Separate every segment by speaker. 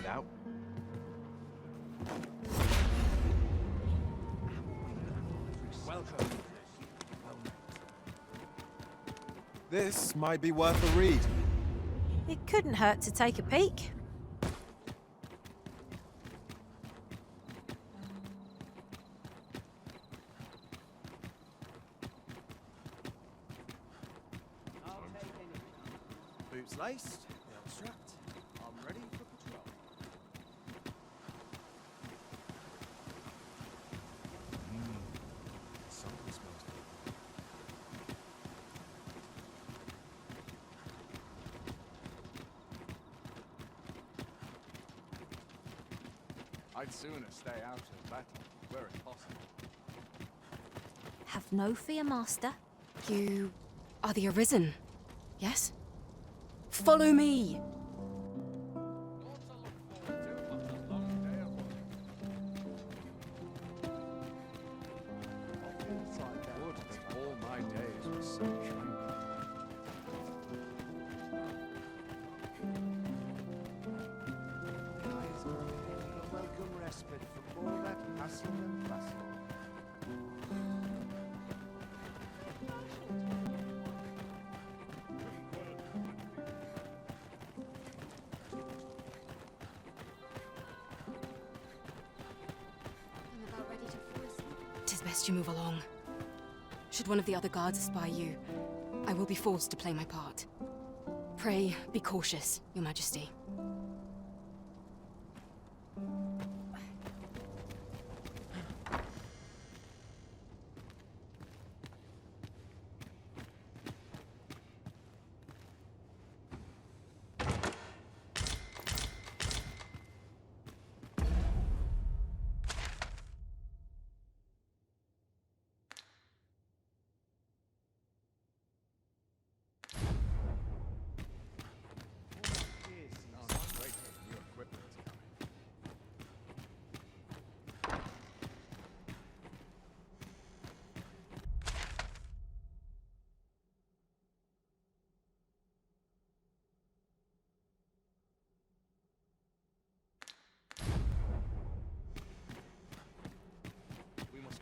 Speaker 1: out. Welcome. This might be worth a read.
Speaker 2: It couldn't hurt to take a peek.
Speaker 1: Boots laced, belt strapped. I'm ready for patrol. Something smells good.
Speaker 3: I'd sooner stay out of battle, where it's possible.
Speaker 2: Have no fear, Master.
Speaker 4: You are the Arisen, yes? Follow me!
Speaker 3: All my days were sunshine.
Speaker 1: A welcome respite from all that hustle and bustle.
Speaker 4: Tis best you move along. Should one of the other guards espy you, I will be forced to play my part. Pray, be cautious, Your Majesty.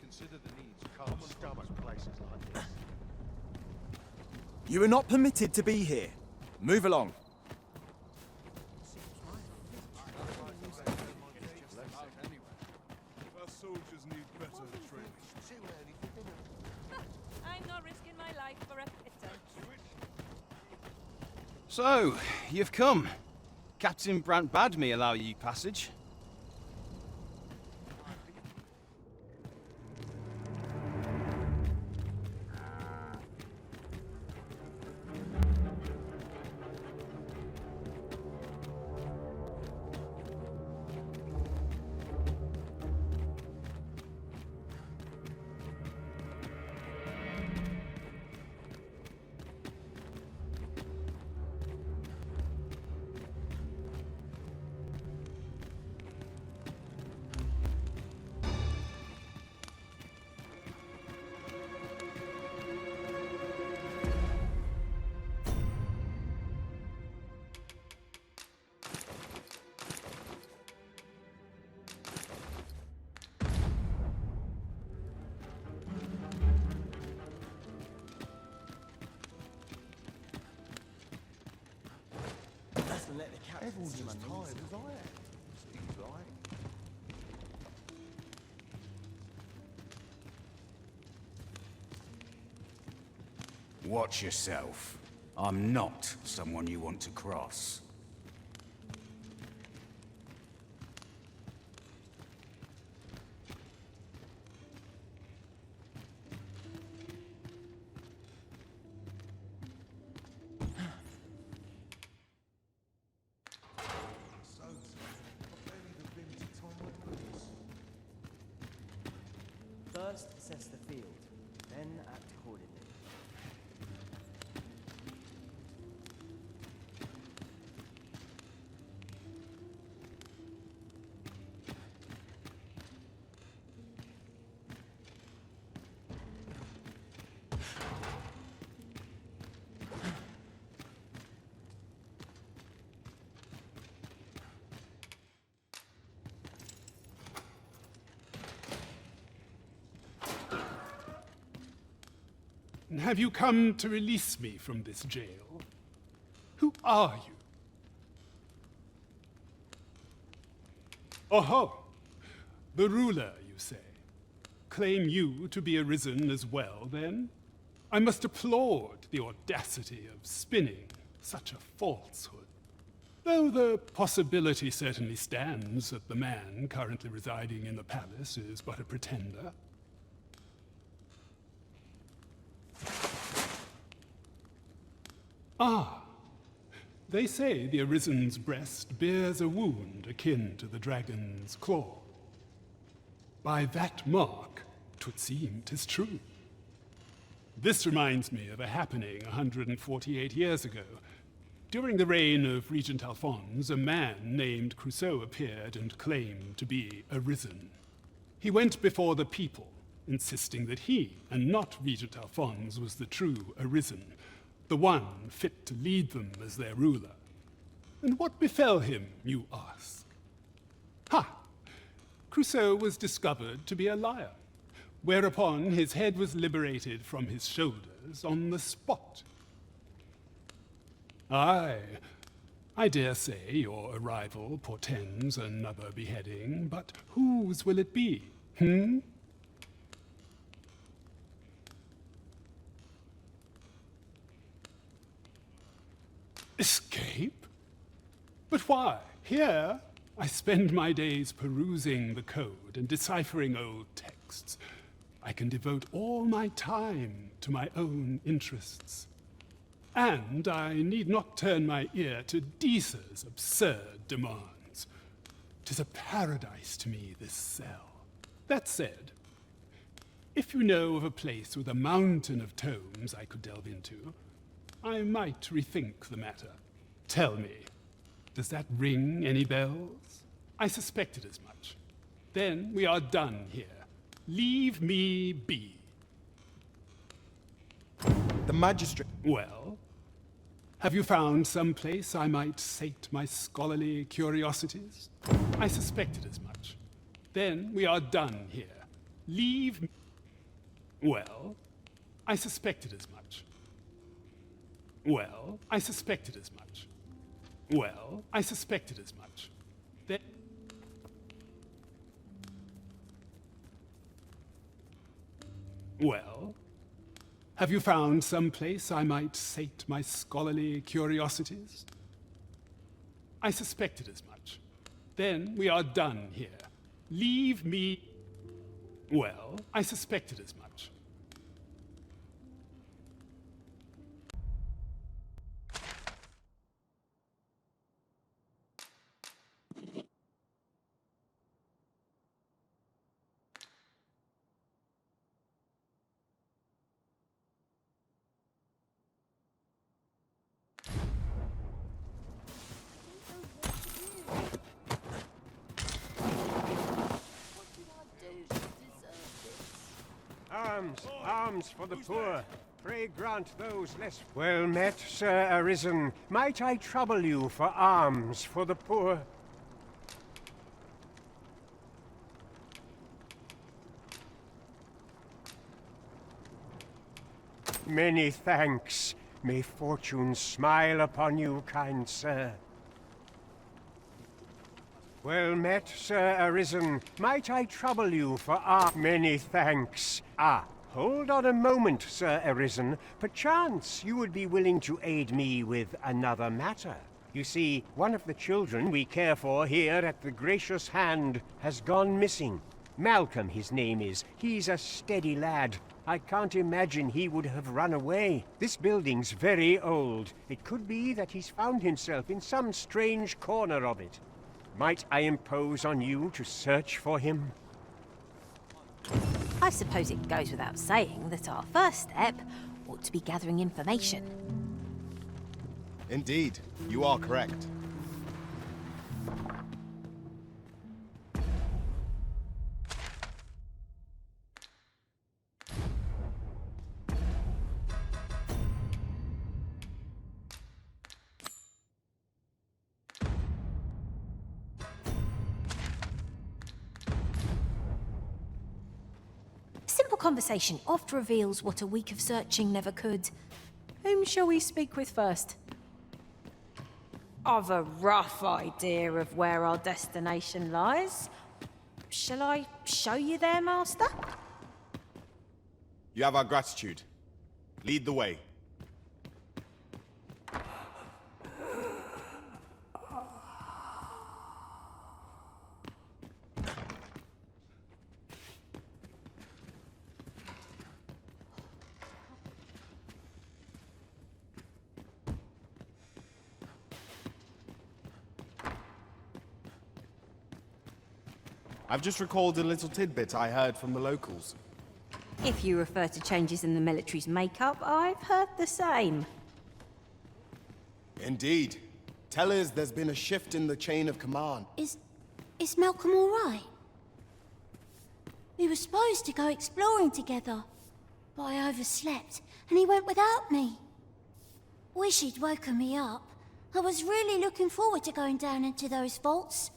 Speaker 3: Consider the needs of common stomach places like this.
Speaker 1: You are not permitted to be here. Move along.
Speaker 5: Our soldiers need better training.
Speaker 2: I'm not risking my life for a pitter.
Speaker 6: So, you've come. Captain Brant bade me allow you passage.
Speaker 1: Everyone's as tired as I am. Seems like.
Speaker 7: Watch yourself. I'm not someone you want to cross.
Speaker 8: First, assess the field, then act accordingly.
Speaker 9: have you come to release me from this jail? Who are you? Oho! The ruler, you say. Claim you to be arisen as well, then? I must applaud the audacity of spinning such a falsehood. Though the possibility certainly stands that the man currently residing in the palace is but a pretender. Ah, they say the Arisen's breast bears a wound akin to the dragon's claw. By that mark, 'twould seem 'tis true. This reminds me of a happening 148 years ago. During the reign of Regent Alphonse, a man named Crusoe appeared and claimed to be Arisen. He went before the people, insisting that he, and not Regent Alphonse, was the true Arisen, the one fit to lead them as their ruler. And what befell him, you ask? Ha! Crusoe was discovered to be a liar, whereupon his head was liberated from his shoulders on the spot. Aye, I dare say your arrival portends another beheading, but whose will it be, Escape? But why? Here, I spend my days perusing the code and deciphering old texts. I can devote all my time to my own interests. And I need not turn my ear to Deesa's absurd demands. 'Tis a paradise to me, this cell. That said, if you know of a place with a mountain of tomes I could delve into, I might rethink the matter. Tell me, does that ring any bells? I suspected as much. Then we are done here. Leave me be.
Speaker 10: The magistrate.
Speaker 9: Well, have you found some place I might sate my scholarly curiosities? I suspected as much. Then we are done here. Leave me. Well, I suspected as much. Well, I suspected as much. Well, I suspected as much. Then... Well, have you found some place I might sate my scholarly curiosities? I suspected as much. Then we are done here. Leave me... Well, I suspected as much.
Speaker 11: Arms for the poor. Pray grant those less well met, Sir Arisen. Might I trouble you for alms for the poor? Many thanks. May fortune smile upon you, kind sir. Well met, Sir Arisen. Might I trouble you for many thanks. Hold on a moment, Sir Arisen. Perchance you would be willing to aid me with another matter. You see, one of the children we care for here at the Gracious Hand has gone missing. Malcolm, his name is. He's a steady lad. I can't imagine he would have run away. This building's very old. It could be that he's found himself in some strange corner of it. Might I impose on you to search for him?
Speaker 12: I suppose it goes without saying that our first step ought to be gathering information.
Speaker 10: Indeed, you are correct.
Speaker 12: conversation oft reveals what a week of searching never could. Whom shall we speak with first? I've a rough idea of where our destination lies. Shall I show you there, Master?
Speaker 10: You have our gratitude. Lead the way. I've just recalled a little tidbit I heard from the locals.
Speaker 12: If you refer to changes in the military's makeup, I've heard the same.
Speaker 10: Indeed. Tell us there's been a shift in the chain of command.
Speaker 13: Is Malcolm all right? We were supposed to go exploring together, but I overslept and he went without me. Wish he'd woken me up. I was really looking forward to going down into those vaults.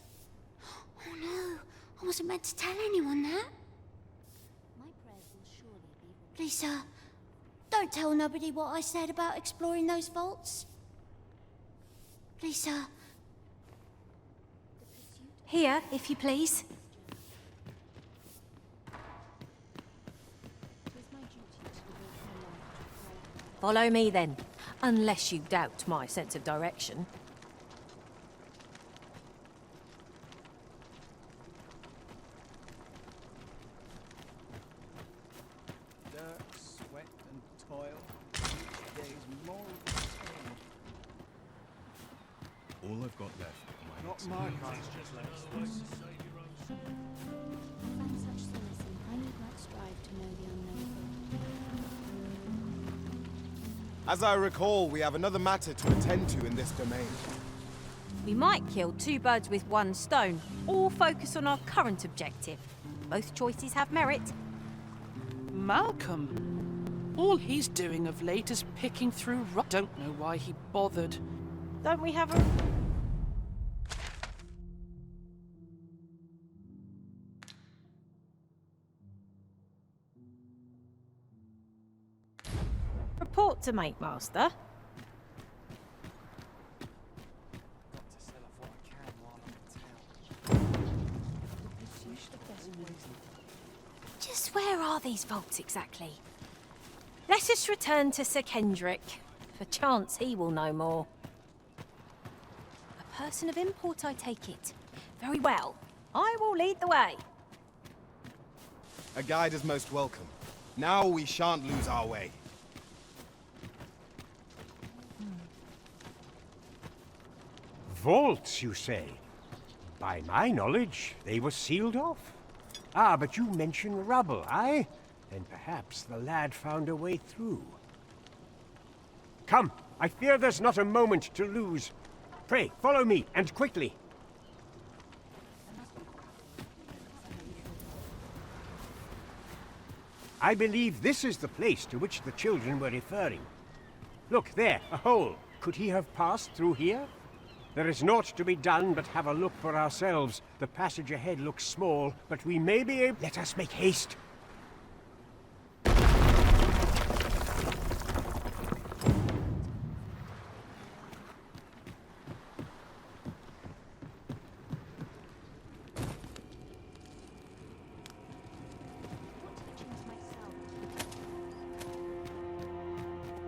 Speaker 13: Oh no, I wasn't meant to tell anyone that. Please, sir, don't tell nobody what I said about exploring those vaults. Please, sir.
Speaker 12: Here, if you please. Follow me then, unless you doubt my sense of direction.
Speaker 3: Sweat and toil. Each day's more of the same.
Speaker 5: All I've got left are
Speaker 3: Not my kind.
Speaker 13: Find such solace in I need not strive to know the unknown.
Speaker 10: As I recall, we have another matter to attend to in this domain.
Speaker 12: We might kill two birds with one stone, or focus on our current objective. Both choices have merit.
Speaker 14: Malcolm. All he's doing of late is picking through Don't know why he bothered.
Speaker 12: Don't we have a... report to make, Master?
Speaker 3: Got to sell off what I can while I'm in town.
Speaker 12: Just where are these vaults exactly? Let us return to Sir Kendrick. Perchance he will know more. A person of import, I take it. Very well. I will lead the way.
Speaker 10: A guide is most welcome. Now we shan't lose our way.
Speaker 11: Vaults, you say? By my knowledge, they were sealed off. Ah, but you mention rubble, aye? Then perhaps the lad found a way through. Come, I fear there's not a moment to lose. Pray, follow me, and quickly. I believe this is the place to which the children were referring. Look, there, a hole. Could he have passed through here? There is naught to be done but have a look for ourselves. The passage ahead looks small, but we may be able... Let us make haste.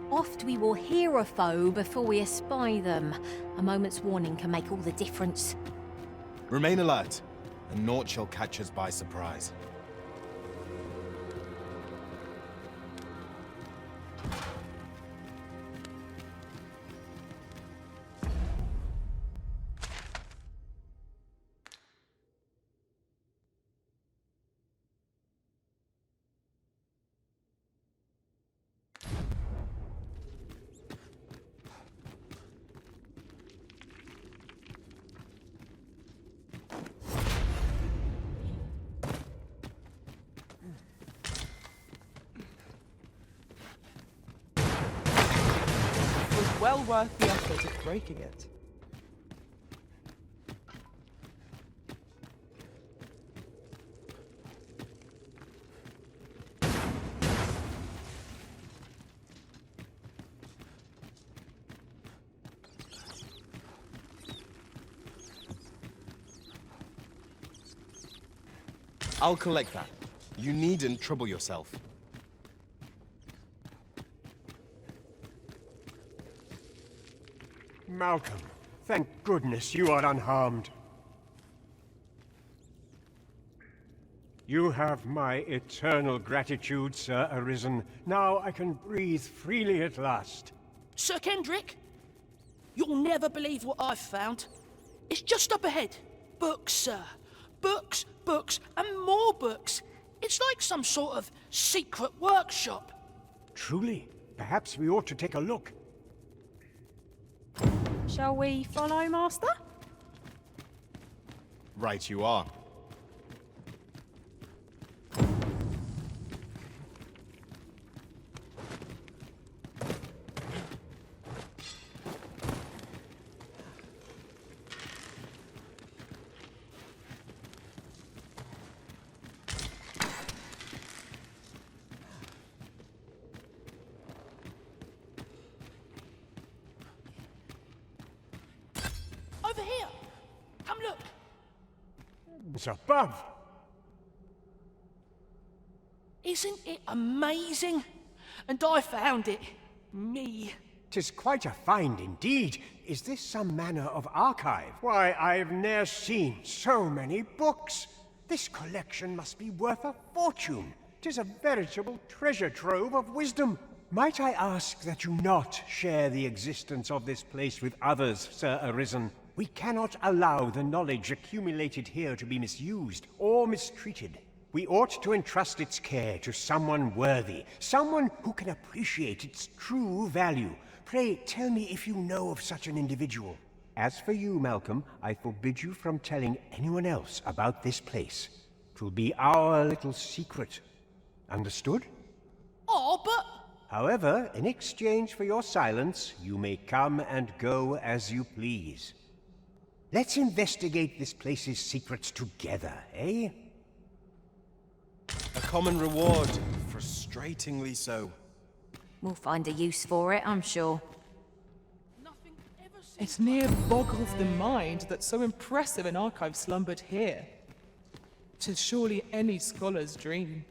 Speaker 12: Oft we will hear a foe before we espy them. A moment's warning can make all the difference.
Speaker 10: Remain alert, and naught shall catch us by surprise.
Speaker 14: Well worth the effort of breaking it.
Speaker 10: I'll collect that. You needn't trouble yourself.
Speaker 11: Malcolm, thank goodness you are unharmed. You have my eternal gratitude, Sir Arisen. Now I can breathe freely at last.
Speaker 14: Sir Kendrick, you'll never believe what I've found. It's just up ahead. Books, sir. Books, books, and more books. It's like some sort of secret workshop.
Speaker 11: Truly, perhaps we ought to take a look.
Speaker 12: Shall we follow, Master?
Speaker 10: Right you are.
Speaker 14: Over here. Come look.
Speaker 11: It's above.
Speaker 14: Isn't it amazing? And I found it. Me.
Speaker 11: 'Tis quite a find indeed. Is this some manner of archive? Why, I've ne'er seen so many books. This collection must be worth a fortune. 'Tis a veritable treasure trove of wisdom. Might I ask that you not share the existence of this place with others, Sir Arisen? We cannot allow the knowledge accumulated here to be misused or mistreated. We ought to entrust its care to someone worthy, someone who can appreciate its true value. Pray tell me if you know of such an individual. As for you, Malcolm, I forbid you from telling anyone else about this place. 'Twill be our little secret. Understood?
Speaker 14: Oh, but...
Speaker 11: However, in exchange for your silence, you may come and go as you please. Let's investigate this place's secrets together, eh?
Speaker 10: A common reward. Frustratingly so.
Speaker 12: We'll find a use for it, I'm sure.
Speaker 15: It near boggles the mind that so impressive an archive slumbered here. 'Tis surely any scholar's dream.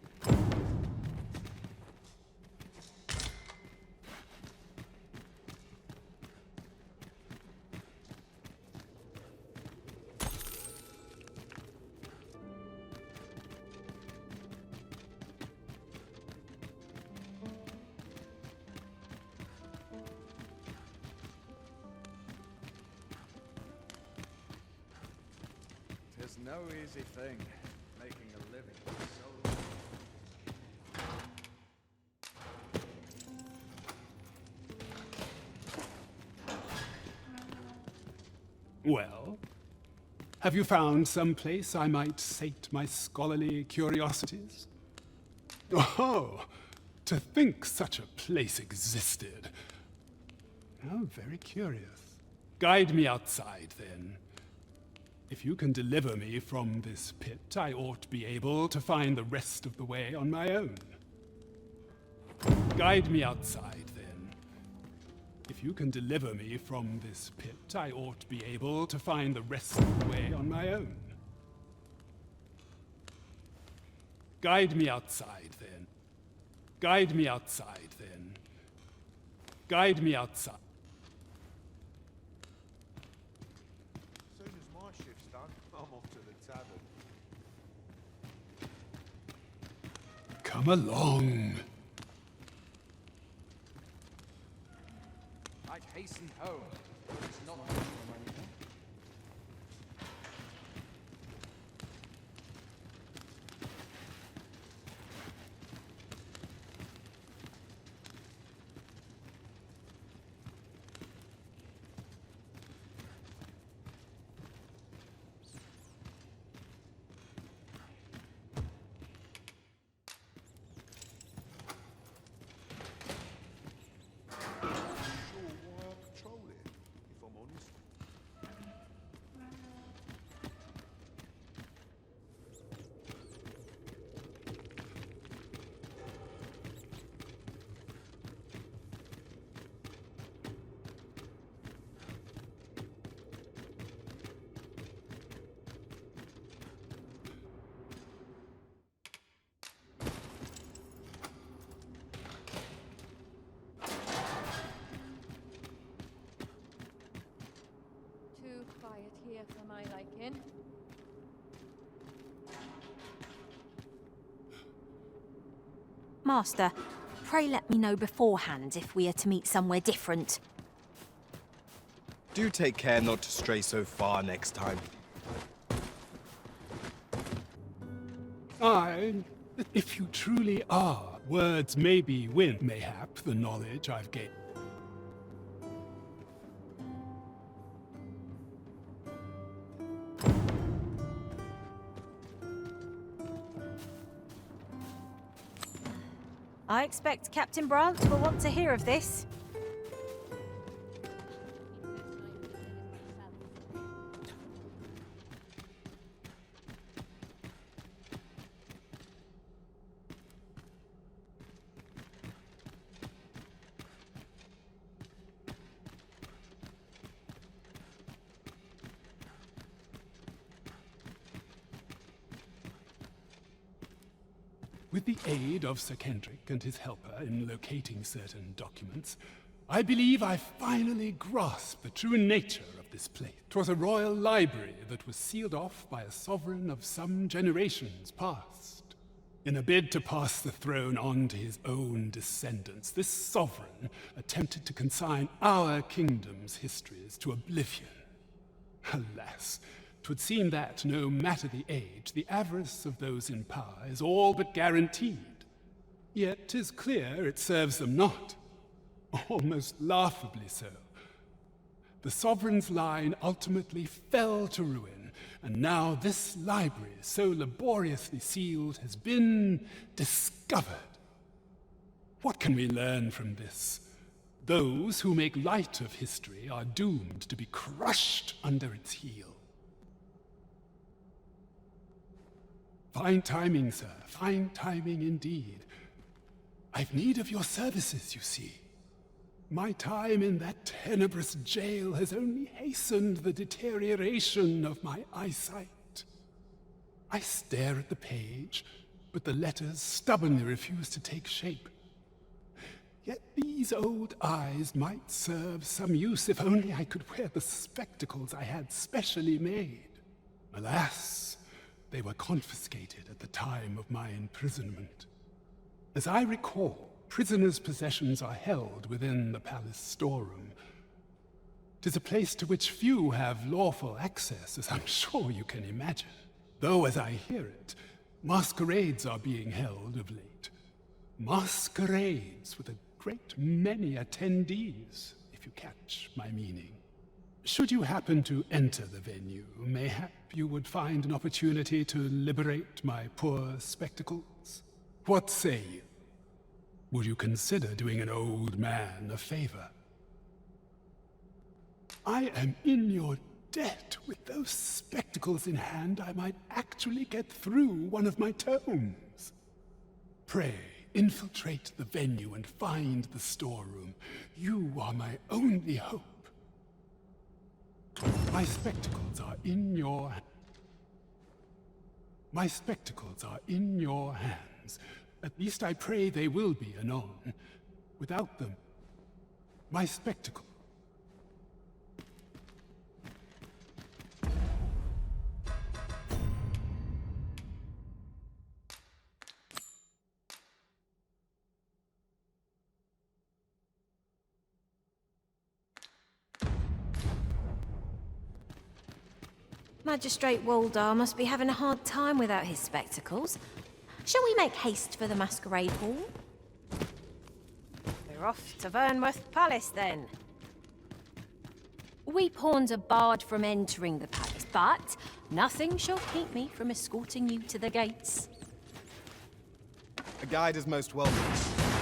Speaker 3: Tis no easy thing, making a living so...
Speaker 9: Well, have you found some place I might sate my scholarly curiosities? Oh, to think such a place existed. How very curious. Guide me outside, then. If you can deliver me from this pit, I ought be able to find the rest of the way on my own. Guide me outside, then. If you can deliver me from this pit, I ought be able to find the rest of the way on my own. Guide me outside, then. Guide me outside, then. Guide me outside.
Speaker 1: As soon as my shift's done, I'm off to the tavern.
Speaker 9: Come along.
Speaker 3: I'd hasten home. It's not...
Speaker 1: Sure why I control it.
Speaker 12: Master, pray let me know beforehand if we are to meet somewhere different.
Speaker 10: Do take care not to stray so far next time.
Speaker 9: If you truly are, words may be wind, mayhap the knowledge I've gained.
Speaker 12: I expect Captain Brandt will want to hear of this.
Speaker 9: With the aid of Sir Kendrick and his helper in locating certain documents, I believe I finally grasped the true nature of this place. 'Twas a royal library that was sealed off by a sovereign of some generations past. In a bid to pass the throne on to his own descendants, this sovereign attempted to consign our kingdom's histories to oblivion. Alas, 'twould seem that, no matter the age, the avarice of those in power is all but guaranteed. Yet 'tis clear it serves them not. Almost laughably so. The sovereign's line ultimately fell to ruin, and now this library, so laboriously sealed, has been discovered. What can we learn from this? Those who make light of history are doomed to be crushed under its heel. Fine timing, sir. Fine timing indeed. I've need of your services, you see. My time in that tenebrous jail has only hastened the deterioration of my eyesight. I stare at the page, but the letters stubbornly refuse to take shape. Yet these old eyes might serve some use if only I could wear the spectacles I had specially made. Alas, they were confiscated at the time of my imprisonment. As I recall, prisoners' possessions are held within the palace storeroom. 'Tis a place to which few have lawful access, as I'm sure you can imagine. Though, as I hear it, masquerades are being held of late. Masquerades with a great many attendees, if you catch my meaning. Should you happen to enter the venue, mayhap you would find an opportunity to liberate my poor spectacles. What say you? Would you consider doing an old man a favor? I am in your debt. With those spectacles in hand, I might actually get through one of my tomes. Pray, infiltrate the venue and find the storeroom. You are my only hope. My spectacles are in your... My spectacles are in your hands. At least I pray they will be anon. Without them, my spectacle...
Speaker 12: Magistrate Waldar must be having a hard time without his spectacles. Shall we make haste for the masquerade hall? We're off to Vernworth Palace, then. We pawns are barred from entering the palace, but nothing shall keep me from escorting you to the gates.
Speaker 10: A guide is most welcome.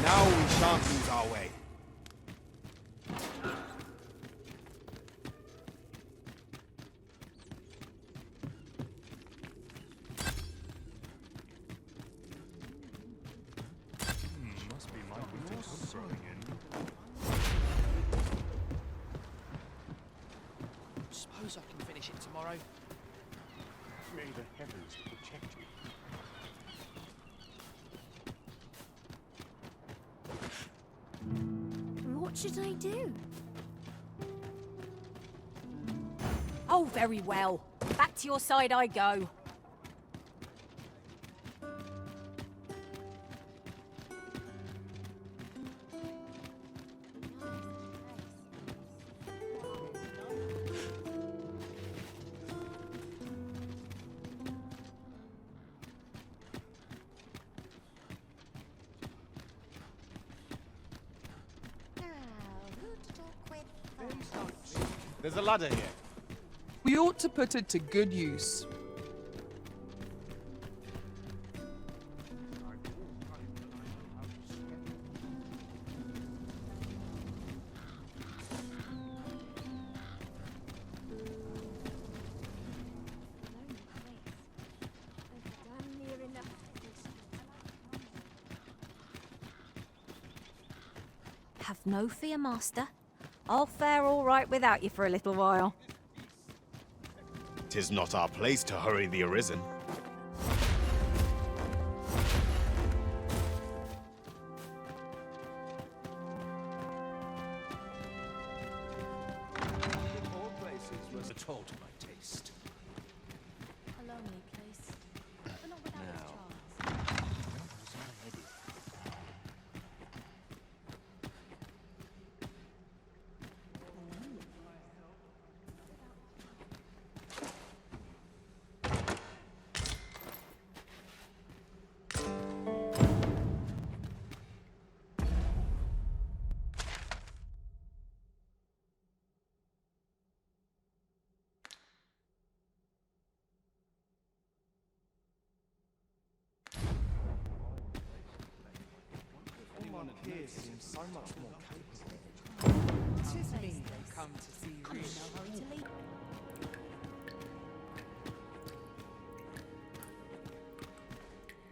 Speaker 10: Now we shan't lose our way.
Speaker 14: Suppose I can finish it tomorrow.
Speaker 11: May the heavens protect you.
Speaker 13: What should I do?
Speaker 12: Oh, very well. Back to your side I go.
Speaker 10: There's a ladder here.
Speaker 15: We ought to put it to good use.
Speaker 12: Have no fear, Master. I'll fare all right without you for a little while.
Speaker 10: 'Tis not our place to hurry the Arisen.
Speaker 1: All places was at all to my taste.
Speaker 13: A lonely place, but not without its
Speaker 1: Now.
Speaker 13: charms.
Speaker 1: Where was I headed?
Speaker 8: All my peers seem so much more capable.
Speaker 15: Tis me they come to see
Speaker 13: I'm in
Speaker 15: really.
Speaker 13: no hurry to leave.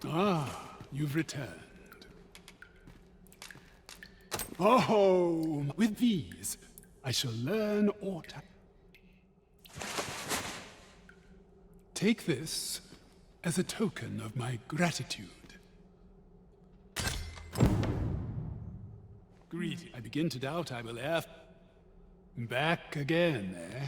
Speaker 9: Ah, you've returned. Oh, with these, I shall learn aught. Take this as a token of my gratitude. Greedy. I begin to doubt I will ever back again, eh?